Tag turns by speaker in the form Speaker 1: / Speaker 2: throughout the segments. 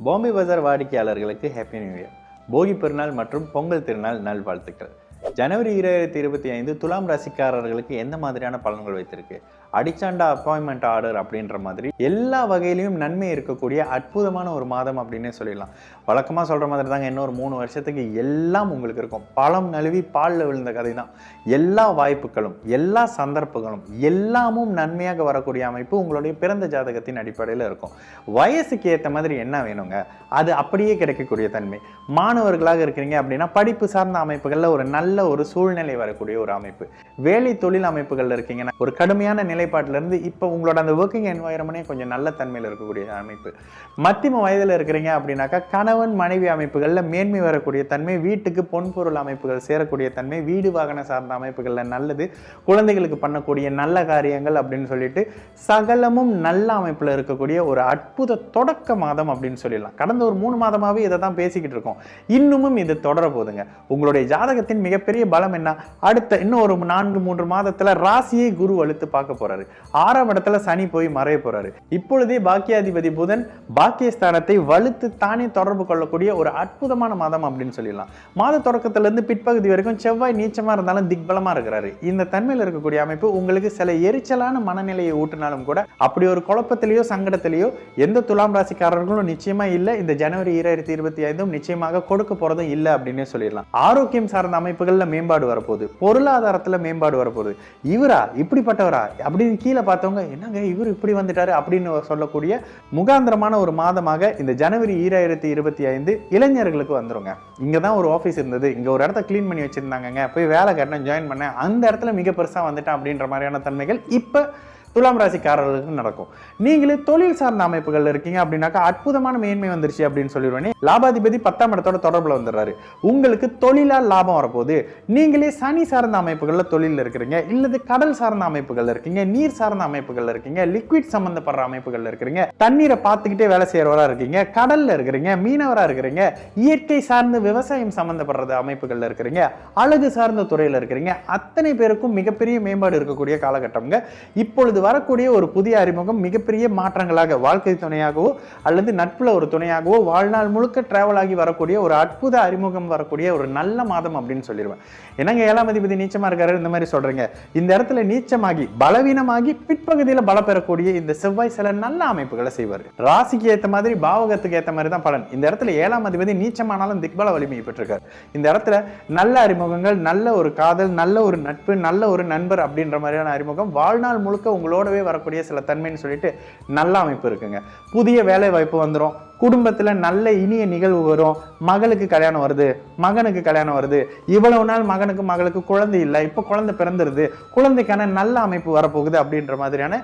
Speaker 1: பாம்பே பஜார் வாடிக்கையாளர்களுக்கு happy new year. போகி பெருநாள் மற்றும் பொங்கல் திருநாள் நல்வாழ்த்துக்கள். ஜனவரி 2025 துலாம் ராசிக்காரர்களுக்கு எந்த மாதிரியான பலன்கள் வைத்திருக்கு? அடிச்சாண்டா அப்பாயின்மெண்ட் ஆர்டர் அப்படின்ற மாதிரி எல்லா வகையிலையும் நன்மை இருக்கக்கூடிய அற்புதமான ஒரு மாதம் அப்படின்னே சொல்லிடலாம். வழக்கமாக சொல்கிற மாதிரி தாங்க, இன்னொரு 3 வருஷத்துக்கு எல்லாம் உங்களுக்கு இருக்கும். பழம் நழுவி பாலில் விழுந்த கதை தான். எல்லா வாய்ப்புகளும் எல்லா சந்தர்ப்பங்களும் எல்லாமும் நன்மையாக வரக்கூடிய அமைப்பு உங்களுடைய பிறந்த ஜாதகத்தின் அடிப்படையில் இருக்கும். வயசுக்கு ஏற்ற மாதிரி என்ன வேணுங்க, அது அப்படியே கிடைக்கக்கூடிய தன்மை. மாணவர்களாக இருக்கிறீங்க அப்படின்னா படிப்பு சார்ந்த அமைப்புகளில் ஒரு நல்ல ஒரு சூழ்நிலை வரக்கூடிய ஒரு அமைப்பு. வேலை தொழில் அமைப்புகள் இருக்கீங்கன்னா ஒரு கடுமையான நிலைப்பாட்டிலிருந்து இப்போ உங்களோட அந்த ஒர்க்கிங் என்வாயரன்மெண்டே கொஞ்சம் நல்ல தன்மையில் இருக்கக்கூடிய அமைப்பு. மத்தியம வயதில் இருக்கிறீங்க அப்படின்னாக்கா கணவன் மனைவி அமைப்புகளில் மேன்மை வரக்கூடிய தன்மை, வீட்டுக்கு பொன்பொருள் அமைப்புகள் சேரக்கூடிய தன்மை, வீடு வாகன சார்ந்த அமைப்புகளில் நல்லது, குழந்தைகளுக்கு பண்ணக்கூடிய நல்ல காரியங்கள் அப்படின்னு சொல்லிட்டு சகலமும் நல்ல அமைப்பில் இருக்கக்கூடிய ஒரு அற்புத தொடக்க மாதம் அப்படின்னு சொல்லிடலாம். கடந்த ஒரு 3 மாதமாகவே இதை தான் பேசிக்கிட்டு இருக்கோம். இன்னமும் இது தொடர போதுங்க. உங்களுடைய ஜாதகத்தின் மிகப்பெரிய பலம் என்ன? அடுத்த இன்னும் ஒரு 4-3 மாதத்துல ராசியை குரு வலுத்து பார்க்க போறாரு. 6ஆம் இடத்துல சனி போய் மறைய போறாரு. இப்பொழுதே பாக்கியாதிபதி புதன் பாக்கியஸ்தானத்தை வலுத்து தானே தொடர்பு கொள்ளக்கூடிய ஒரு அற்புதமான மாதம் அப்படின்னு சொல்லிடலாம். மாத தொடக்கத்திலிருந்து பிற்பகுதி வரைக்கும் செவ்வாய் நீச்சமா இருந்தாலும் திக்பலமா இருக்கிறாரு. இந்த தன்மையில் இருக்கக்கூடிய அமைப்பு உங்களுக்கு சில எரிச்சலான மனநிலையை ஊட்டினாலும் கூட அப்படி ஒரு குழப்பத்திலேயோ சங்கடத்திலேயோ எந்த துலாம் ராசிக்காரர்களும் நிச்சயமா இல்லை. இந்த ஜனவரி 2025 நிச்சயமாக கொடுக்க போறதும் இல்லை அப்படின்னு சொல்லிடலாம். ஆரோக்கியம் சார்ந்த அமைப்புகள்ல மேம்பாடு வரப்போகுது, பொருளாதாரத்துல மேம்பாடு வரப்போகுது. இவரா இப்படிப்பட்டவரா அப்படின்னு கீழே பார்த்தவங்க என்னங்க இவர் இப்படி வந்துட்டாரு அப்படின்னு சொல்லக்கூடிய முகாந்திரமான ஒரு மாதமாக இந்த ஜனவரி 2025 இளைஞர்களுக்கு வந்துருங்க. இங்கதான் ஒரு ஆஃபீஸ் இருந்தது, இங்க ஒரு இடத்த கிளீன் பண்ணி வச்சிருந்தாங்க, போய் வேலை கட்டணம் ஜாயின் பண்ணேன், அந்த இடத்துல மிக பெருசா வந்துட்டேன் அப்படின்ற மாதிரியான தன்மைகள் இப்ப துலாம் ராசிக்காரர்களுக்கு நடக்கும். நீங்களே தொழில் சார்ந்த அமைப்புகள் இருக்கீங்க அப்படின்னாக்கா அற்புதமான மேன்மை வந்துருச்சு அப்படின்னு சொல்லிடுவேன். லாபாதிபதி 10ஆம் இடத்தோட தொடர்புல வந்துடுறாரு. உங்களுக்கு தொழிலால் லாபம் வரப்போகுது. நீங்களே சனி சார்ந்த அமைப்புகள்ல தொழில் இருக்கிறீங்க, இல்லது கடல் சார்ந்த அமைப்புகள் இருக்கீங்க, நீர் சார்ந்த அமைப்புகள் இருக்கீங்க, லிக்விட் சம்பந்தப்படுற அமைப்புகள் இருக்கிறீங்க, தண்ணீரை பார்த்துக்கிட்டே வேலை செய்யறவரா இருக்கீங்க, கடல்ல இருக்கிறீங்க, மீனவரா இருக்கிறீங்க, இயற்கை சார்ந்த விவசாயம் சம்பந்தப்படுறது அமைப்புகள்ல இருக்கிறீங்க, அழகு சார்ந்த துறையில இருக்கிறீங்க, அத்தனை பேருக்கும் மிகப்பெரிய மேம்பாடு இருக்கக்கூடிய காலகட்டம்ங்க. இப்பொழுது வரக்கூடிய ஒரு புதிய அறிமுகம் மிகப்பெரிய மாற்றங்களாக வாழ்க்கை துணையாகவோ அல்லது நட்புல ஒரு துணையாகவோ வாழ்நாள் முழுக்க டிராவல் ஆகி வரக்கூடிய ஒரு அற்புத அறிமுகம் வரக்கூடிய ஒரு நல்ல மாதம் அப்படின்னு சொல்லிடுவேன். என்னங்க 7ஆம் அதிபதி நீச்சமா இருக்காரு இந்த மாதிரி சொல்றீங்க. இந்த இடத்துல நீச்சமாகி பலவீனமாகி பிற்பகுதியில் பல பெறக்கூடிய இந்த செவ்வாய் சில நல்ல அமைப்புகளை செய்வார். ராசிக்கு ஏற்ற மாதிரி பாவகத்துக்கு ஏற்ற மாதிரி தான் பலன். இந்த இடத்துல 7ஆம் அதிபதி நீச்சமானாலும் திக்பல வலிமையை பெற்றிருக்காரு. இந்த இடத்துல நல்ல அறிமுகங்கள், நல்ல ஒரு காதல், நல்ல ஒரு நட்பு, நல்ல ஒரு நண்பர் அப்படின்ற மாதிரியான அறிமுகம் வாழ்நாள் முழுக்க உங்களோடவே வரக்கூடிய சில தன்மைன்னு சொல்லிட்டு நல்ல அமைப்பு இருக்குங்க. புதிய வேலை வாய்ப்பு வந்துடும், குடும்பத்துல நல்ல இனிய நிகழ்வு வரும், மகளுக்கு கல்யாணம் வருது, மகனுக்கு கல்யாணம் வருது, இவ்வளவு நாள் மகளுக்கு குழந்தை இல்லை, இப்போ குழந்தை பிறந்துருது, குழந்தைக்கான நல்ல அமைப்பு வரப்போகுது அப்படின்ற மாதிரியான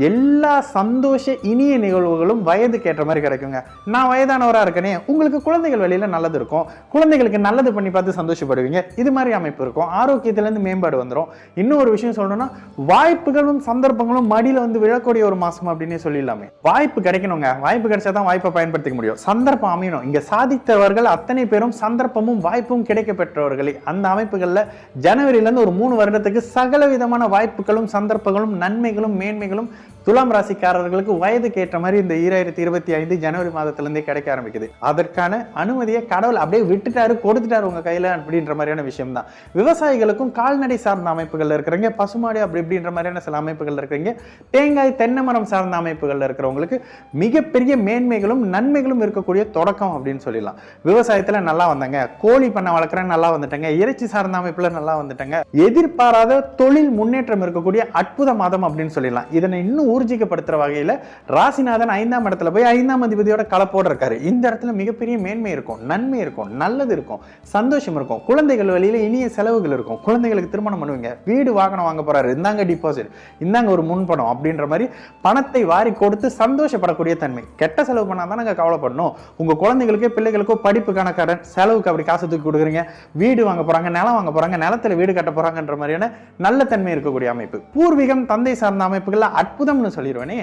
Speaker 1: எல்லா சந்தோஷ இனிய நிகழ்வுகளும் வயதுக்கு ஏற்ற மாதிரி கிடைக்குங்க. நான் வயதானவராக இருக்கனே, உங்களுக்கு குழந்தைகள் வழியில நல்லது இருக்கும், குழந்தைகளுக்கு நல்லது பண்ணி பார்த்து சந்தோஷப்படுவீங்க. இது மாதிரி அமைப்பு இருக்கும். ஆரோக்கியத்திலேருந்து மேம்பாடு வந்துடும். இன்னொரு விஷயம் சொல்லணும்னா வாய்ப்புகளும் சந்தர்ப்பங்களும் மடியில வந்து விழக்கூடிய ஒரு மாசம் அப்படின்னு சொல்லிடலாமே. வாய்ப்பு கிடைக்கணுங்க. வாய்ப்பு கிடைச்சாதான் வாய்ப்பை பயன்படுத்திக்க முடியும். சந்தர்ப்பம் அமையணும். இங்க சாதித்தவர்கள் அத்தனை பேரும் சந்தர்ப்பமும் வாய்ப்பும் கிடைக்க பெற்றவர்களே. அந்த அமைப்புகள்ல ஜனவரியில இருந்து ஒரு 3 வருடத்துக்கு சகல விதமான வாய்ப்புகளும் சந்தர்ப்பங்களும் நன்மைகளும் மேன்மைகளும் துலாம் ராசிக்காரர்களுக்கு வயதுக்கு ஏற்ற மாதிரி இந்த 2025 ஜனவரி மாதத்திலிருந்தே கிடைக்க ஆரம்பிக்குது. அதற்கான அனுமதியை கடவுள் அப்படியே விட்டுட்டாரு, கொடுத்துட்டாரு உங்க கையில அப்படின்ற மாதிரியான விஷயம் தான். விவசாயிகளுக்கும் கால்நடை சார்ந்த அமைப்புகள் இருக்கிறீங்க, பசுமாடு அப்படி இப்படின்ற மாதிரியான சில அமைப்புகள் இருக்கிறீங்க, தேங்காய் தென்னை மரம் சார்ந்த அமைப்புகள் இருக்கிறவங்களுக்கு மிகப்பெரிய மேன்மைகளும் நன்மைகளும் இருக்கக்கூடிய தொடக்கம் அப்படின்னு சொல்லலாம். விவசாயத்துல நல்லா வந்தாங்க, கோழி பண்ண வளர்க்குறேன் நல்லா வந்துட்டாங்க, இறைச்சி சார்ந்த அமைப்புல நல்லா வந்துட்டாங்க, எதிர்பாராத தொழில் முன்னேற்றம் இருக்கக்கூடிய அற்புத மாதம் அப்படின்னு சொல்லலாம். இதனை இன்னும் ஊர்ஜிக்கப்படுத்துற வகையில ராசிநாதன் 5ஆம் இடத்துல போய் 5ஆம் அதிபதியோட கலப்போட இருக்காரு. இந்த இடத்துல மிகப்பெரிய மேன்மை இருக்கும், நன்மை இருக்கும், நல்லது இருக்கும், சந்தோஷம் இருக்கும், குழந்தைகள் வழியில இனிய செலவுகள் இருக்கும், குழந்தைகளுக்கு திருமணம் பண்ணுவீங்க, வீடு வாகனம் வாங்க போறாரு, இந்தாங்க டிபாசிட், இந்தாங்க ஒரு முன்பணம் அப்படின்ற மாதிரி பணத்தை வாரி கொடுத்து சந்தோஷப்படக்கூடிய தன்மை. கெட்ட செலவு பண்ணாதானங்க கவலைப்படணும். உங்க குழந்தைகளுக்கோ பிள்ளைகளுக்கோ படிப்புக்கான கடன் செலவுக்கு அப்படி காசு தூக்கி கொடுக்குறீங்க, வீடு வாங்க போறாங்க, நிலம் வாங்க போறாங்க, நிலத்துல வீடு கட்ட போறாங்கன்ற மாதிரியான நல்ல தன்மை இருக்கக்கூடிய அமைப்பு. பூர்வீகம் தந்தை சார்ந்த அமைப்புகள் அற்புதம் சொல்லிடுவேனே.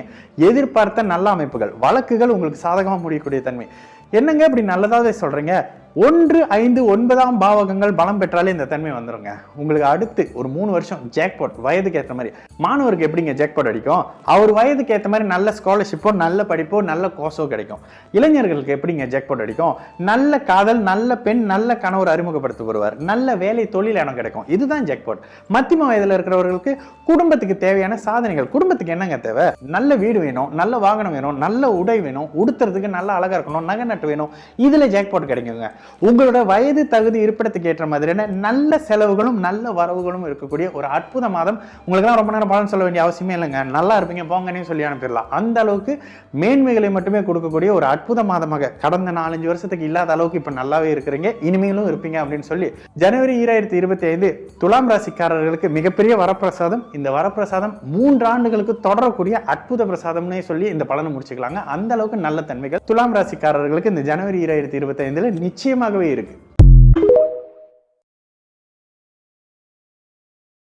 Speaker 1: எதிர்பார்த்த நல்ல அமைப்புகள், வழக்குகள் உங்களுக்கு சாதகமா முடியக்கூடிய தன்மை. என்னங்க இப்படி நல்லதாவே சொல்றீங்க? 1, 5, 9ஆம் பாவகங்கள் பலம் பெற்றாலே இந்த தன்மை வந்துருங்க. உங்களுக்கு அடுத்து ஒரு 3 வருஷம் ஜாக்பாட், வயதுக்கு ஏற்ற மாதிரி. மாணவருக்கு எப்படிங்க ஜாக்பாட் அடிக்கும்? அவர் வயதுக்கு ஏற்ற மாதிரி நல்ல ஸ்காலர்ஷிப்போ, நல்ல படிப்போ, நல்ல கோர்ஸோ கிடைக்கும். இளைஞர்களுக்கு எப்படிங்க ஜாக்பாட் அடிக்கும்? நல்ல காதல், நல்ல பெண், நல்ல கணவர் அறிமுகப்படுத்தப்படுவார், நல்ல வேலை, தொழில் இடம் கிடைக்கும். இதுதான் ஜாக்பாட். மத்தியம வயதில் இருக்கிறவர்களுக்கு குடும்பத்துக்கு தேவையான சாதனைகள். குடும்பத்துக்கு என்னங்க தேவை? நல்ல வீடு வேணும், நல்ல வாகனம் வேணும், நல்ல உடை வேணும், உடுத்துறதுக்கு நல்ல அழகா இருக்கணும், நகை நட்டு வேணும். இதுல ஜாக்பாட் கிடைக்குங்க. உங்களோட வயது, தகுதி, இருப்பிடத்துக்கு ஏற்ற மாதிரியான நல்ல செலவுகளும் நல்ல வரவுகளும் இருக்கக்கூடிய ஒரு அற்புத மாதம். உங்களுக்கு ரொம்ப நேரம் பலன் சொல்ல வேண்டிய அவசியமே இல்லைங்க. நல்லா இருப்பீங்க போங்கன்னு சொல்லி அனுப்பிடலாம். அந்த அளவுக்கு மேன்மைகளை மட்டுமே கொடுக்கக்கூடிய ஒரு அற்புத மாதமாக கடந்த 4-5 வருஷத்துக்கு இல்லாத அளவுக்கு இப்ப நல்லாவே இருக்கிறீங்க, இனிமேலும் இருப்பீங்க அப்படின்னு சொல்லி ஜனவரி 2025 துலாம் ராசிக்காரர்களுக்கு மிகப்பெரிய வரப்பிரசாதம். இந்த வரப்பிரசாதம் 3 ஆண்டுகளுக்கு தொடரக்கூடிய அற்புத பிரசாதம்னே சொல்லி இந்த பலனை முடிச்சுக்கலாங்க. அந்த அளவுக்கு நல்ல தன்மைகள் துலாம் ராசிக்காரர்களுக்கு இந்த ஜனவரி 2025 நிச்சயமாகவே இருக்கு.